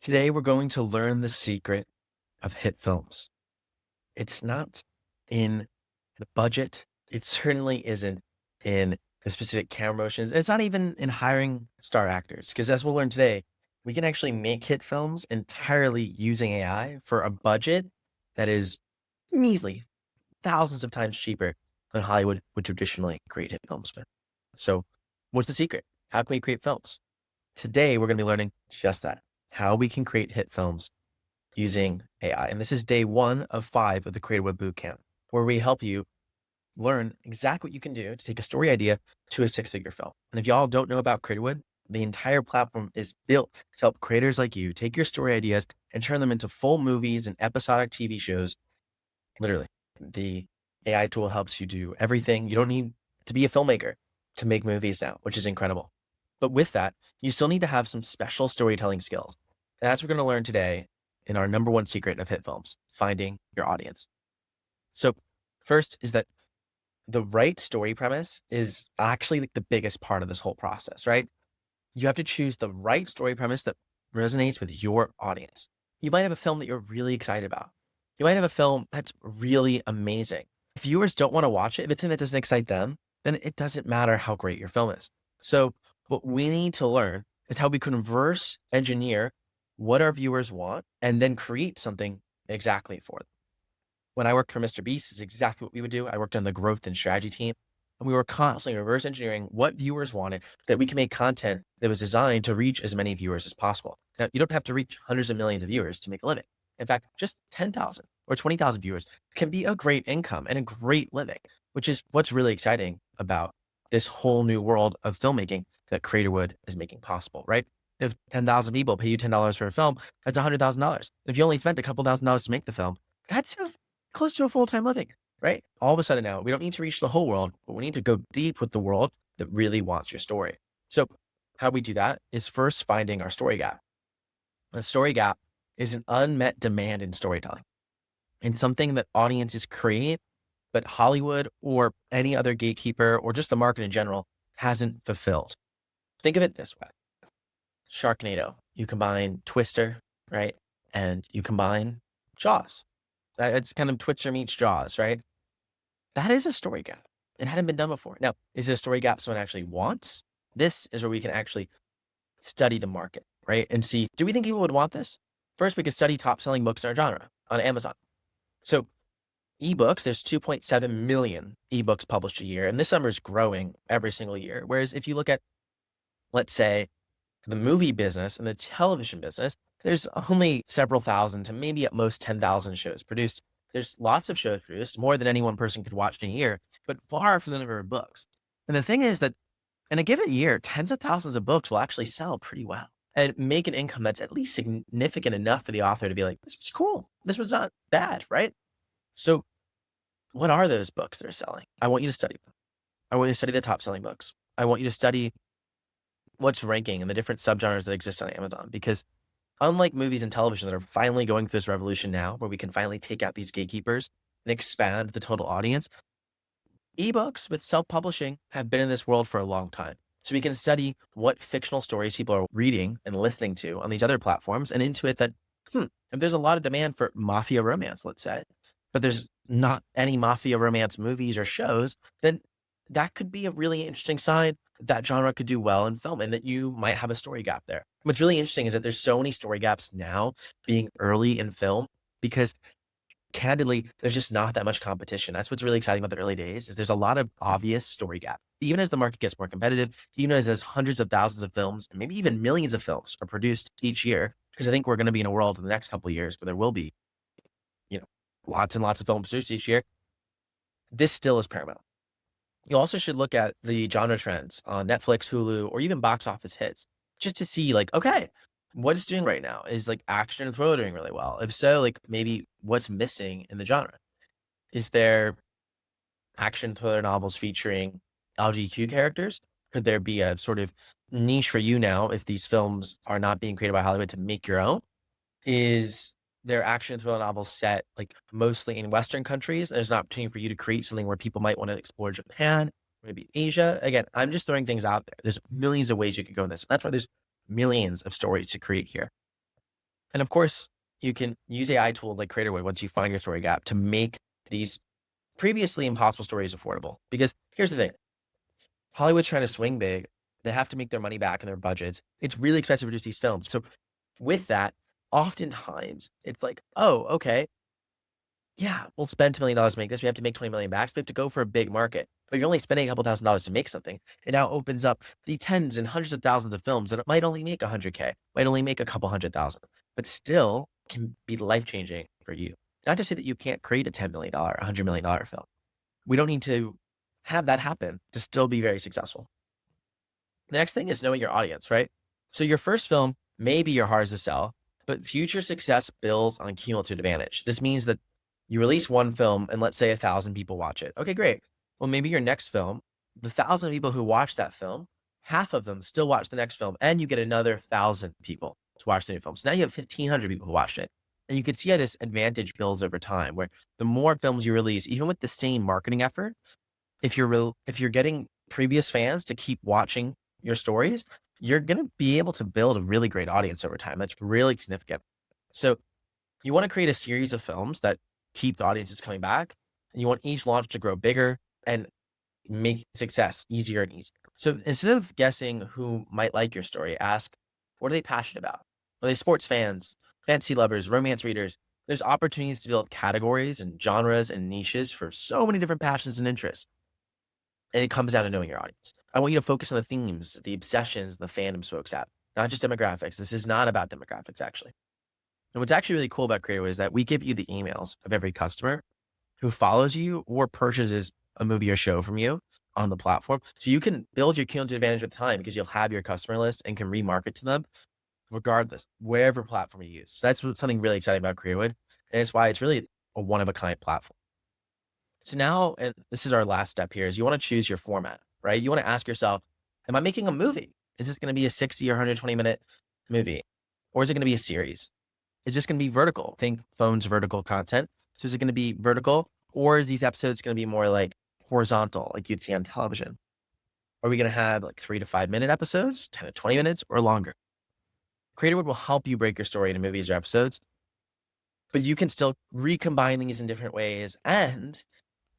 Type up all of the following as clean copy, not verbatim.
Today, we're going to learn the secret of hit films. It's not in the budget. It certainly isn't in the specific camera motions. It's not even in hiring star actors, because as we'll learn today, we can actually make hit films entirely using AI for a budget that is measly, thousands of times cheaper than Hollywood would traditionally create hit films with. So, what's the secret? How can we create films? Today, we're going to be learning just that, how we can create hit films using AI. And this is day 1 of 5 of the Creative Web Bootcamp, where we help you learn exactly what you can do to take a story idea to a 6-figure film. And if y'all don't know about Creative Web, the entire platform is built to help creators like you take your story ideas and turn them into full movies and episodic TV shows. Literally, the AI tool helps you do everything. You don't need to be a filmmaker to make movies now, which is incredible. But with that, you still need to have some special storytelling skills. And that's what we're going to learn today in our number one secret of hit films, finding your audience. So first is that the right story premise is actually like the biggest part of this whole process, right? You have to choose the right story premise that resonates with your audience. You might have a film that you're really excited about. You might have a film that's really amazing. If viewers don't want to watch it, if it's something that doesn't excite them, then it doesn't matter how great your film is. So what we need to learn is how we can reverse engineer what our viewers want and then create something exactly for them. When I worked for Mr. Beast, is exactly what we would do. I worked on the growth and strategy team, and we were constantly reverse engineering what viewers wanted that we can make content that was designed to reach as many viewers as possible. Now, you don't have to reach hundreds of millions of viewers to make a living. In fact, just 10,000 or 20,000 viewers can be a great income and a great living, which is what's really exciting about this whole new world of filmmaking that Creatorwood is making possible, right? If 10,000 people pay you $10 for a film, that's $100,000. If you only spent a couple $1,000s to make the film, that's close to a full-time living, right? All of a sudden now, we don't need to reach the whole world, but we need to go deep with the world that really wants your story. So how we do that is first finding our story gap. A story gap is an unmet demand in storytelling and something that audiences create, but Hollywood or any other gatekeeper or just the market in general hasn't fulfilled. Think of it this way. Sharknado, you combine Twister, right? And you combine Jaws. It's kind of Twister meets Jaws, right? That is a story gap. It hadn't been done before. Now, is it a story gap someone actually wants? This is where we can actually study the market, right? And see, do we think people would want this? First, we could study top selling books in our genre on Amazon. So ebooks, there's 2.7 million ebooks published a year, and this number is growing every single year. Whereas if you look at, let's say, the movie business and the television business, there's only several thousand to maybe at most 10,000 shows produced. There's lots of shows produced, more than any one person could watch in a year, but far from the number of books. And the thing is that in a given year, tens of thousands of books will actually sell pretty well and make an income that's at least significant enough for the author to be like, this was cool. This was not bad, right? So what are those books that are selling? I want you to study them. I want you to study the top selling books. I want you to study what's ranking and the different subgenres that exist on Amazon, because unlike movies and television that are finally going through this revolution now, where we can finally take out these gatekeepers and expand the total audience, ebooks with self-publishing have been in this world for a long time. So we can study what fictional stories people are reading and listening to on these other platforms and intuit that, if there's a lot of demand for mafia romance, let's say, but there's not any mafia romance movies or shows, then that could be a really interesting sign that genre could do well in film and that you might have a story gap there. What's really interesting is that there's so many story gaps now being early in film because candidly, there's just not that much competition. That's what's really exciting about the early days is there's a lot of obvious story gap. Even as the market gets more competitive, even as hundreds of thousands of films, and maybe even millions of films are produced each year, because I think we're going to be in a world in the next couple of years where there will be, lots and lots of films produced each year. This still is paramount. You also should look at the genre trends on Netflix, Hulu, or even box office hits just to see like, okay, what it's doing right now is like action and thriller doing really well. If so, like maybe what's missing in the genre? Is there action thriller novels featuring LGBTQ characters? Could there be a sort of niche for you now if these films are not being created by Hollywood to make your own? Is there action thriller novels set like mostly in Western countries? There's an opportunity for you to create something where people might want to explore Japan, maybe Asia. Again, I'm just throwing things out there. There's millions of ways you could go in this. That's why there's millions of stories to create here. And of course, you can use AI tool like Creatorwood once you find your story gap to make these previously impossible stories affordable. Because here's the thing, Hollywood's trying to swing big. They have to make their money back in their budgets. It's really expensive to produce these films. So with that, oftentimes it's like, oh, okay, yeah, we'll spend $2 million to make this. We have to make 20 million back. So we have to go for a big market. But you're only spending a couple $1,000s to make something. It now opens up the tens and hundreds of thousands of films that it might only make 100K, might only make a couple 100,000, but still can be life changing for you. Not to say that you can't create a $10 million, $100 million film. We don't need to have that happen to still be very successful. The next thing is knowing your audience, right? So your first film may be your hardest to sell, but future success builds on cumulative advantage. This means that you release one film and let's say 1,000 people watch it. Okay, great. Well, maybe your next film, the 1,000 people who watch that film, half of them still watch the next film, and you get another 1,000 people to watch the new film. So now you have 1,500 people who watched it. And you can see how this advantage builds over time, where the more films you release, even with the same marketing effort, if you're getting previous fans to keep watching your stories, you're going to be able to build a really great audience over time. That's really significant. So you want to create a series of films that keep the audiences coming back, and you want each launch to grow bigger and make success easier and easier. So instead of guessing who might like your story, ask, what are they passionate about? Are they sports fans, fantasy lovers, romance readers? There's opportunities to build categories and genres and niches for so many different passions and interests. And it comes down to knowing your audience. I want you to focus on the themes, the obsessions, the fandoms folks have, not just demographics. This is not about demographics, actually. And what's actually really cool about Creator is that we give you the emails of every customer who follows you or purchases a movie or show from you on the platform. So you can build your cumulative advantage with time because you'll have your customer list and can remarket to them regardless, wherever platform you use. So that's something really exciting about Creatorwood. And it's why it's really a one of a kind platform. So now, and this is our last step here, is you want to choose your format, right? You want to ask yourself, am I making a movie? Is this going to be a 60 or 120-minute movie? Or is it going to be a series? It's just going to be vertical. Think phone's vertical content. So is it going to be vertical, or is these episodes going to be more like horizontal, like you'd see on television? Are we going to have like 3 to 5 minute episodes, 10 to 20 minutes, or longer? Creatorwood will help you break your story into movies or episodes, but you can still recombine these in different ways, and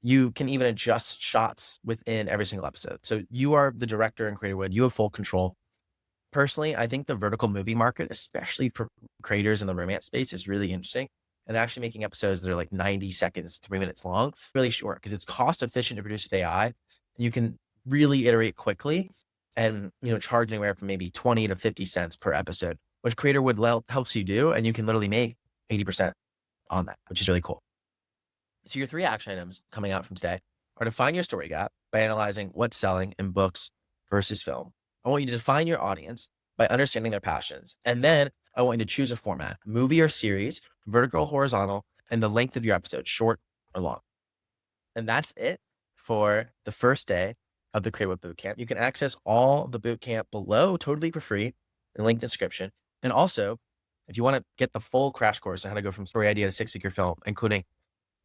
you can even adjust shots within every single episode. So you are the director in Creatorwood. You have full control. Personally, I think the vertical movie market, especially for creators in the romance space, is really interesting. And actually making episodes that are like 90 seconds, 3 minutes long, really short, because it's cost efficient to produce with AI. And you can really iterate quickly and, charge anywhere from maybe 20 to 50 cents per episode, which Creatorwood helps you do. And you can literally make 80% on that, which is really cool. So your 3 action items coming out from today are to find your story gap by analyzing what's selling in books versus film. I want you to define your audience by understanding their passions. And then I want you to choose a format, movie or series, vertical, horizontal, and the length of your episode, short or long. And that's it for the first day of the Creatorwood Bootcamp. You can access all the bootcamp below totally for free in link description. And also, if you want to get the full crash course on how to go from story idea to 6-figure film, including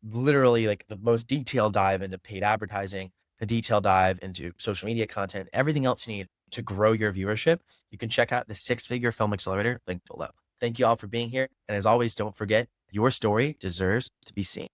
literally like the most detailed dive into paid advertising, a detailed dive into social media content, everything else you need to grow your viewership, you can check out the 6-figure film accelerator link below. Thank you all for being here. And as always, don't forget, your story deserves to be seen.